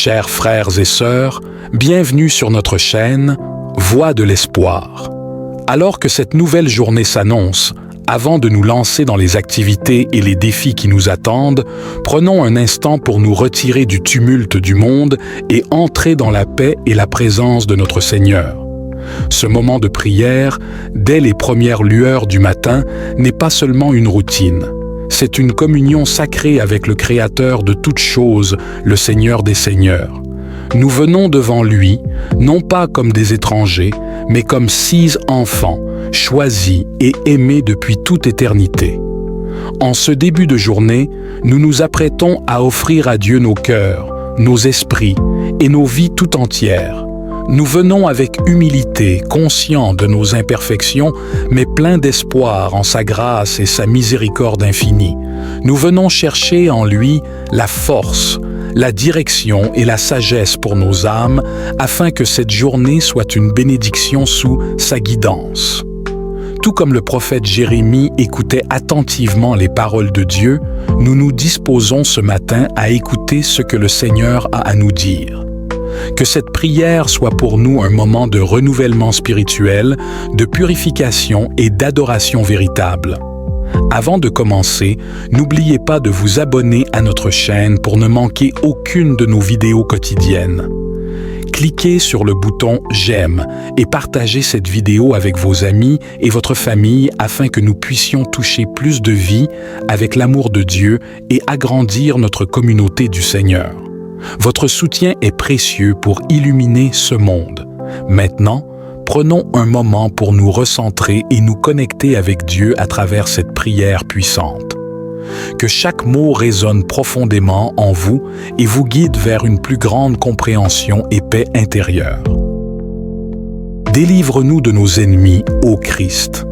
Chers frères et sœurs, bienvenue sur notre chaîne Voix de l'espoir. Alors que cette nouvelle journée s'annonce, avant de nous lancer dans les activités et les défis qui nous attendent, prenons un instant pour nous retirer du tumulte du monde et entrer dans la paix et la présence de notre Seigneur. Ce moment de prière, dès les premières lueurs du matin, n'est pas seulement une routine. C'est une communion sacrée avec le Créateur de toutes choses, le Seigneur des Seigneurs. Nous venons devant lui, non pas comme des étrangers, mais comme 6 enfants, choisis et aimés depuis toute éternité. En ce début de journée, nous nous apprêtons à offrir à Dieu nos cœurs, nos esprits et nos vies tout entières. Nous venons avec humilité, conscients de nos imperfections, mais pleins d'espoir en sa grâce et sa miséricorde infinie. Nous venons chercher en lui la force, la direction et la sagesse pour nos âmes, afin que cette journée soit une bénédiction sous sa guidance. Tout comme le prophète Jérémie écoutait attentivement les paroles de Dieu, nous nous disposons ce matin à écouter ce que le Seigneur a à nous dire. Que cette prière soit pour nous un moment de renouvellement spirituel, de purification et d'adoration véritable. Avant de commencer, n'oubliez pas de vous abonner à notre chaîne pour ne manquer aucune de nos vidéos quotidiennes. Cliquez sur le bouton « J'aime » et partagez cette vidéo avec vos amis et votre famille afin que nous puissions toucher plus de vie avec l'amour de Dieu et agrandir notre communauté du Seigneur. Votre soutien est précieux pour illuminer ce monde. Maintenant, prenons un moment pour nous recentrer et nous connecter avec Dieu à travers cette prière puissante. Que chaque mot résonne profondément en vous et vous guide vers une plus grande compréhension et paix intérieure. Délivre-nous de nos ennemis, ô Christ.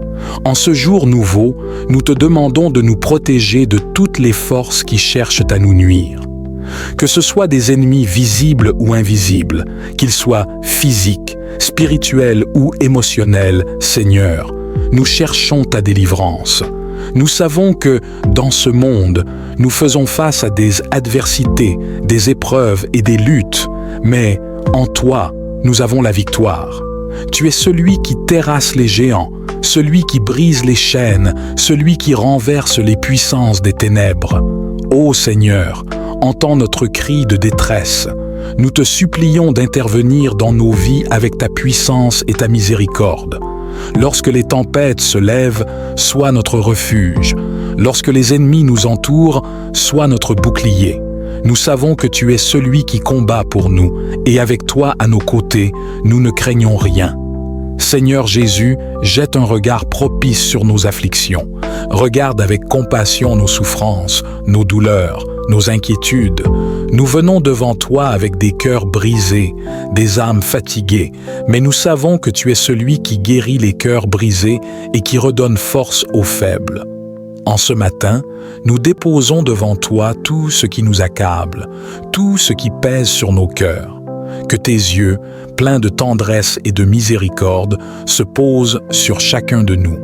En ce jour nouveau, nous te demandons de nous protéger de toutes les forces qui cherchent à nous nuire. Que ce soit des ennemis visibles ou invisibles, qu'ils soient physiques, spirituels ou émotionnels, Seigneur, nous cherchons ta délivrance. Nous savons que, dans ce monde, nous faisons face à des adversités, des épreuves et des luttes, mais en toi, nous avons la victoire. Tu es celui qui terrasse les géants, celui qui brise les chaînes, celui qui renverse les puissances des ténèbres. Ô Seigneur, entends notre cri de détresse. Nous te supplions d'intervenir dans nos vies avec ta puissance et ta miséricorde. Lorsque les tempêtes se lèvent, sois notre refuge. Lorsque les ennemis nous entourent, sois notre bouclier. Nous savons que tu es celui qui combat pour nous, et avec toi à nos côtés, nous ne craignons rien. Seigneur Jésus, jette un regard propice sur nos afflictions. Regarde avec compassion nos souffrances, nos douleurs, nos inquiétudes. Nous venons devant toi avec des cœurs brisés, des âmes fatiguées, mais nous savons que tu es celui qui guérit les cœurs brisés et qui redonne force aux faibles. En ce matin, nous déposons devant toi tout ce qui nous accable, tout ce qui pèse sur nos cœurs. Que tes yeux, pleins de tendresse et de miséricorde, se posent sur chacun de nous.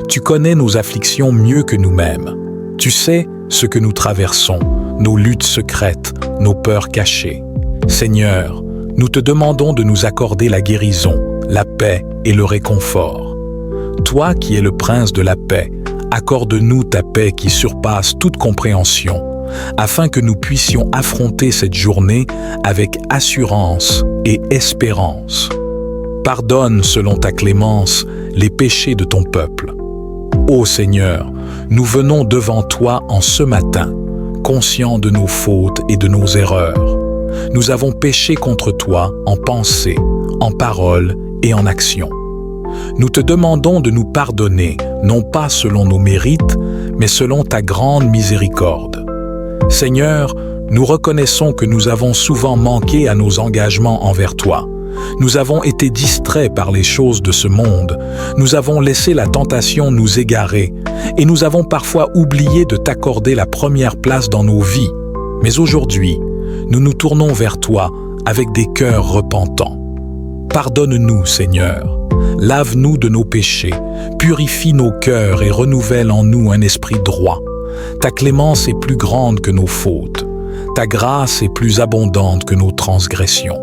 Tu connais nos afflictions mieux que nous-mêmes. Tu sais ce que nous traversons, nos luttes secrètes, nos peurs cachées. Seigneur, nous te demandons de nous accorder la guérison, la paix et le réconfort. Toi qui es le prince de la paix, accorde-nous ta paix qui surpasse toute compréhension, afin que nous puissions affronter cette journée avec assurance et espérance. Pardonne selon ta clémence les péchés de ton peuple. Ô Seigneur, nous venons devant toi en ce matin, conscients de nos fautes et de nos erreurs. Nous avons péché contre toi en pensée, en parole et en action. Nous te demandons de nous pardonner, non pas selon nos mérites, mais selon ta grande miséricorde. Seigneur, nous reconnaissons que nous avons souvent manqué à nos engagements envers toi. Nous avons été distraits par les choses de ce monde. Nous avons laissé la tentation nous égarer et nous avons parfois oublié de t'accorder la première place dans nos vies. Mais aujourd'hui, nous nous tournons vers toi avec des cœurs repentants. Pardonne-nous, Seigneur. Lave-nous de nos péchés, purifie nos cœurs et renouvelle en nous un esprit droit. Ta clémence est plus grande que nos fautes. Ta grâce est plus abondante que nos transgressions.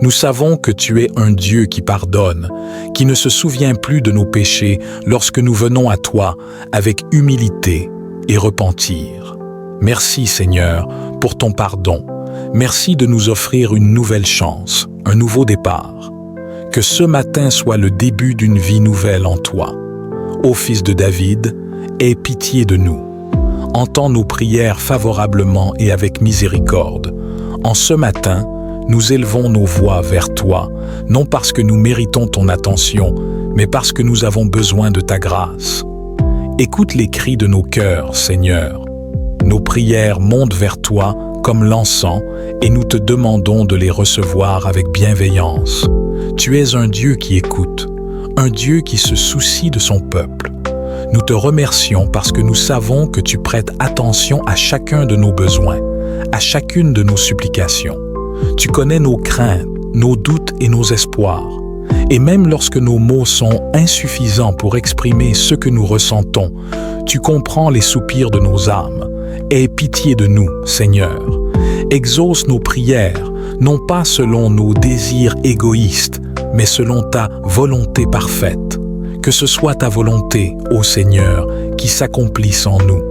Nous savons que tu es un Dieu qui pardonne, qui ne se souvient plus de nos péchés lorsque nous venons à toi avec humilité et repentir. Merci Seigneur pour ton pardon. Merci de nous offrir une nouvelle chance, un nouveau départ. Que ce matin soit le début d'une vie nouvelle en toi. Ô Fils de David, aie pitié de nous. Entends nos prières favorablement et avec miséricorde. En ce matin, nous élevons nos voix vers toi, non parce que nous méritons ton attention, mais parce que nous avons besoin de ta grâce. Écoute les cris de nos cœurs, Seigneur. Nos prières montent vers toi comme l'encens et nous te demandons de les recevoir avec bienveillance. Tu es un Dieu qui écoute, un Dieu qui se soucie de son peuple. Nous te remercions parce que nous savons que tu prêtes attention à chacun de nos besoins, à chacune de nos supplications. Tu connais nos craintes, nos doutes et nos espoirs. Et même lorsque nos mots sont insuffisants pour exprimer ce que nous ressentons, tu comprends les soupirs de nos âmes. Aie pitié de nous, Seigneur. Exauce nos prières, non pas selon nos désirs égoïstes, mais selon ta volonté parfaite. Que ce soit ta volonté, ô Seigneur, qui s'accomplisse en nous.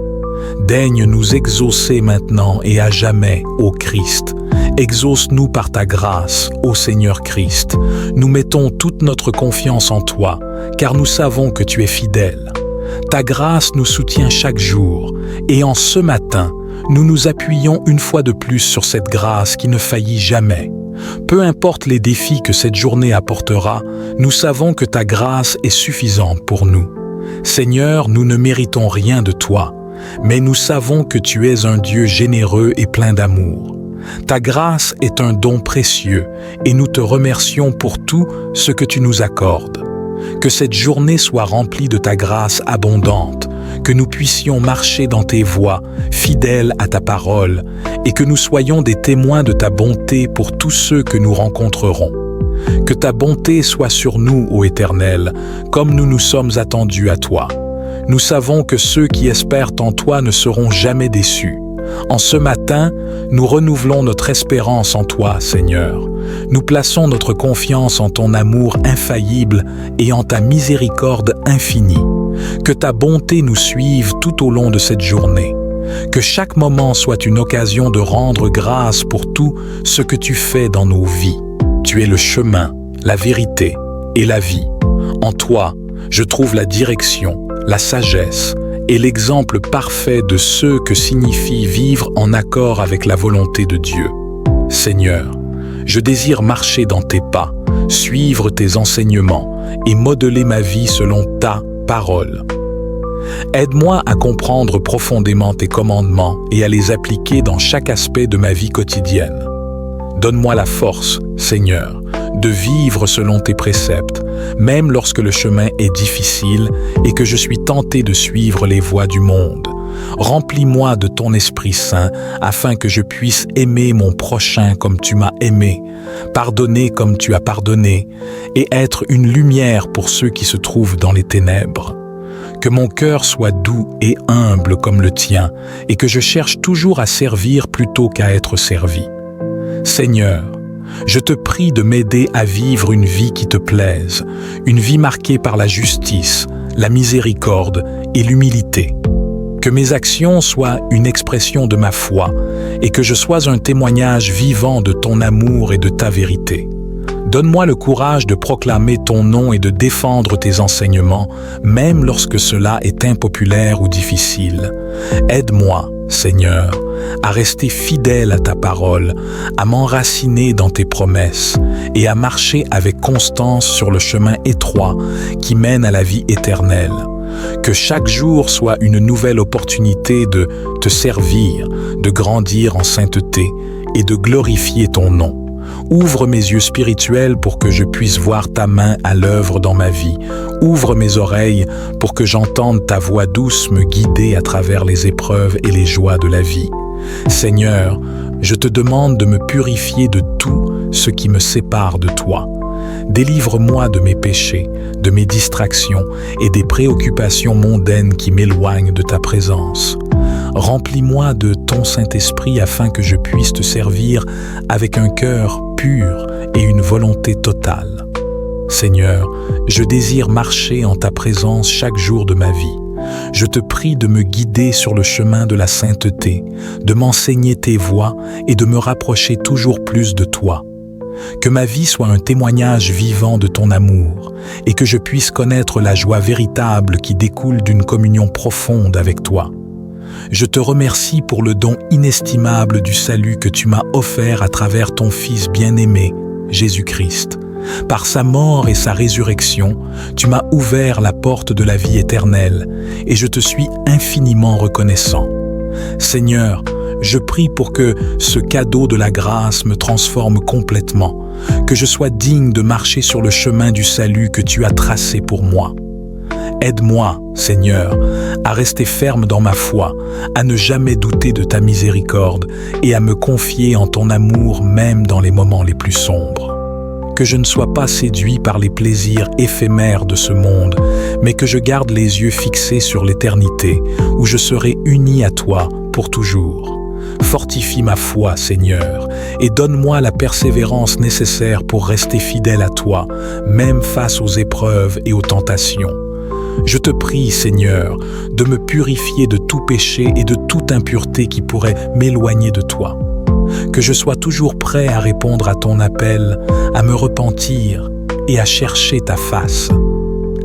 Daigne nous exaucer maintenant et à jamais, ô Christ. Exauce-nous par ta grâce, ô Seigneur Christ. Nous mettons toute notre confiance en toi, car nous savons que tu es fidèle. Ta grâce nous soutient chaque jour, et en ce matin, nous nous appuyons une fois de plus sur cette grâce qui ne faillit jamais. Peu importe les défis que cette journée apportera, nous savons que ta grâce est suffisante pour nous. Seigneur, nous ne méritons rien de toi, mais nous savons que tu es un Dieu généreux et plein d'amour. Ta grâce est un don précieux et nous te remercions pour tout ce que tu nous accordes. Que cette journée soit remplie de ta grâce abondante, que nous puissions marcher dans tes voies, fidèles à ta parole, et que nous soyons des témoins de ta bonté pour tous ceux que nous rencontrerons. Que ta bonté soit sur nous, ô Éternel, comme nous nous sommes attendus à toi. Nous savons que ceux qui espèrent en toi ne seront jamais déçus. En ce matin, nous renouvelons notre espérance en toi, Seigneur. Nous plaçons notre confiance en ton amour infaillible et en ta miséricorde infinie. Que ta bonté nous suive tout au long de cette journée. Que chaque moment soit une occasion de rendre grâce pour tout ce que tu fais dans nos vies. Tu es le chemin, la vérité et la vie. En toi, je trouve la direction, la sagesse et l'exemple parfait de ce que signifie vivre en accord avec la volonté de Dieu. Seigneur, je désire marcher dans tes pas, suivre tes enseignements et modeler ma vie selon ta parole. Aide-moi à comprendre profondément tes commandements et à les appliquer dans chaque aspect de ma vie quotidienne. Donne-moi la force, Seigneur, de vivre selon tes préceptes, même lorsque le chemin est difficile et que je suis tenté de suivre les voies du monde. Remplis-moi de ton Esprit Saint afin que je puisse aimer mon prochain comme tu m'as aimé, pardonner comme tu as pardonné et être une lumière pour ceux qui se trouvent dans les ténèbres. Que mon cœur soit doux et humble comme le tien et que je cherche toujours à servir plutôt qu'à être servi. Seigneur, je te prie de m'aider à vivre une vie qui te plaise, une vie marquée par la justice, la miséricorde et l'humilité. Que mes actions soient une expression de ma foi et que je sois un témoignage vivant de ton amour et de ta vérité. Donne-moi le courage de proclamer ton nom et de défendre tes enseignements, même lorsque cela est impopulaire ou difficile. Aide-moi, Seigneur, à rester fidèle à ta parole, à m'enraciner dans tes promesses et à marcher avec constance sur le chemin étroit qui mène à la vie éternelle. Que chaque jour soit une nouvelle opportunité de te servir, de grandir en sainteté et de glorifier ton nom. Ouvre mes yeux spirituels pour que je puisse voir ta main à l'œuvre dans ma vie. Ouvre mes oreilles pour que j'entende ta voix douce me guider à travers les épreuves et les joies de la vie. Seigneur, je te demande de me purifier de tout ce qui me sépare de toi. Délivre-moi de mes péchés, de mes distractions et des préoccupations mondaines qui m'éloignent de ta présence. Remplis-moi de ton Saint-Esprit afin que je puisse te servir avec un cœur pur et une volonté totale. Seigneur, je désire marcher en ta présence chaque jour de ma vie. Je te prie de me guider sur le chemin de la sainteté, de m'enseigner tes voies et de me rapprocher toujours plus de toi. Que ma vie soit un témoignage vivant de ton amour et que je puisse connaître la joie véritable qui découle d'une communion profonde avec toi. Je te remercie pour le don inestimable du salut que tu m'as offert à travers ton Fils bien-aimé, Jésus-Christ. Par sa mort et sa résurrection, tu m'as ouvert la porte de la vie éternelle et je te suis infiniment reconnaissant. Seigneur, je prie pour que ce cadeau de la grâce me transforme complètement, que je sois digne de marcher sur le chemin du salut que tu as tracé pour moi. Aide-moi, Seigneur, à rester ferme dans ma foi, à ne jamais douter de ta miséricorde et à me confier en ton amour même dans les moments les plus sombres. Que je ne sois pas séduit par les plaisirs éphémères de ce monde, mais que je garde les yeux fixés sur l'éternité, où je serai uni à toi pour toujours. Fortifie ma foi, Seigneur, et donne-moi la persévérance nécessaire pour rester fidèle à toi, même face aux épreuves et aux tentations. Je te prie, Seigneur, de me purifier de tout péché et de toute impureté qui pourrait m'éloigner de toi. Que je sois toujours prêt à répondre à ton appel, à me repentir et à chercher ta face.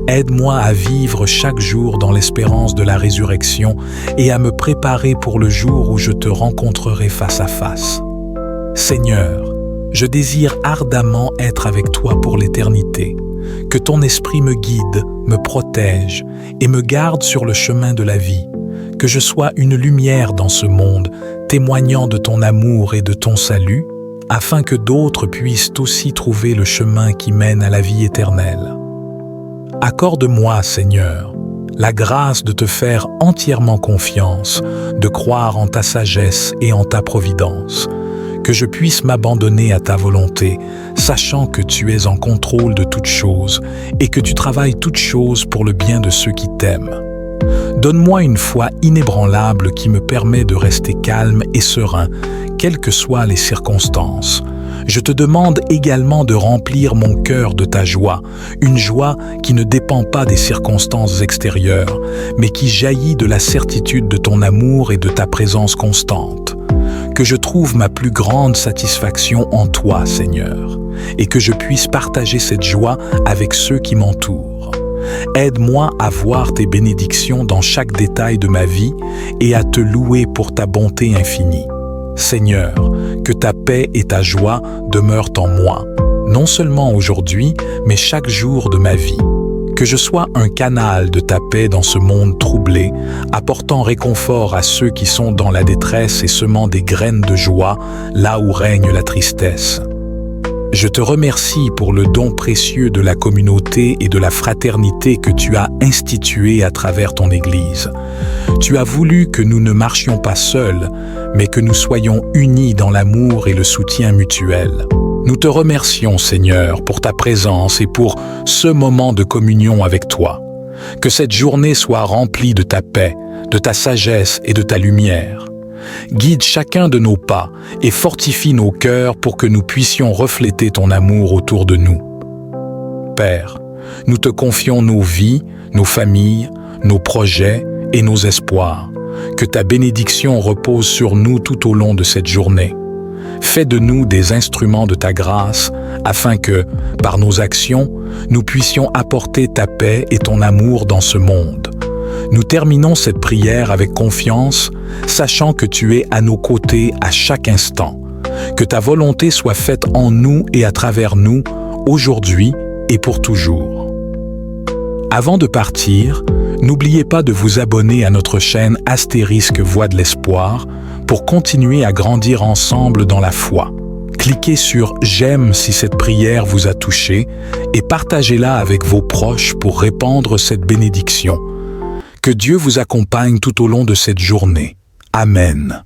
Aide-moi à vivre chaque jour dans l'espérance de la résurrection et à me préparer pour le jour où je te rencontrerai face à face. Seigneur, je désire ardemment être avec toi pour l'éternité. Que ton esprit me guide, me protège et me garde sur le chemin de la vie. Que je sois une lumière dans ce monde, témoignant de ton amour et de ton salut, afin que d'autres puissent aussi trouver le chemin qui mène à la vie éternelle. Accorde-moi, Seigneur, la grâce de te faire entièrement confiance, de croire en ta sagesse et en ta providence, que je puisse m'abandonner à ta volonté, sachant que tu es en contrôle de toutes choses et que tu travailles toutes choses pour le bien de ceux qui t'aiment. Donne-moi une foi inébranlable qui me permet de rester calme et serein, quelles que soient les circonstances. Je te demande également de remplir mon cœur de ta joie, une joie qui ne dépend pas des circonstances extérieures, mais qui jaillit de la certitude de ton amour et de ta présence constante. Que je trouve ma plus grande satisfaction en toi, Seigneur, et que je puisse partager cette joie avec ceux qui m'entourent. Aide-moi à voir tes bénédictions dans chaque détail de ma vie et à te louer pour ta bonté infinie. Seigneur, que ta paix et ta joie demeurent en moi, non seulement aujourd'hui, mais chaque jour de ma vie. Que je sois un canal de ta paix dans ce monde troublé, apportant réconfort à ceux qui sont dans la détresse et semant des graines de joie là où règne la tristesse. Je te remercie pour le don précieux de la communauté et de la fraternité que tu as institué à travers ton Église. Tu as voulu que nous ne marchions pas seuls, mais que nous soyons unis dans l'amour et le soutien mutuel. Nous te remercions, Seigneur, pour ta présence et pour ce moment de communion avec toi. Que cette journée soit remplie de ta paix, de ta sagesse et de ta lumière. Guide chacun de nos pas et fortifie nos cœurs pour que nous puissions refléter ton amour autour de nous. Père, nous te confions nos vies, nos familles, nos projets et nos espoirs. Que ta bénédiction repose sur nous tout au long de cette journée. Fais de nous des instruments de ta grâce, afin que, par nos actions, nous puissions apporter ta paix et ton amour dans ce monde. Nous terminons cette prière avec confiance, sachant que tu es à nos côtés à chaque instant. Que ta volonté soit faite en nous et à travers nous, aujourd'hui et pour toujours. Avant de partir, n'oubliez pas de vous abonner à notre chaîne Astérisque Voix de l'Espoir pour continuer à grandir ensemble dans la foi. Cliquez sur « J'aime » si cette prière vous a touché et partagez-la avec vos proches pour répandre cette bénédiction. Que Dieu vous accompagne tout au long de cette journée. Amen.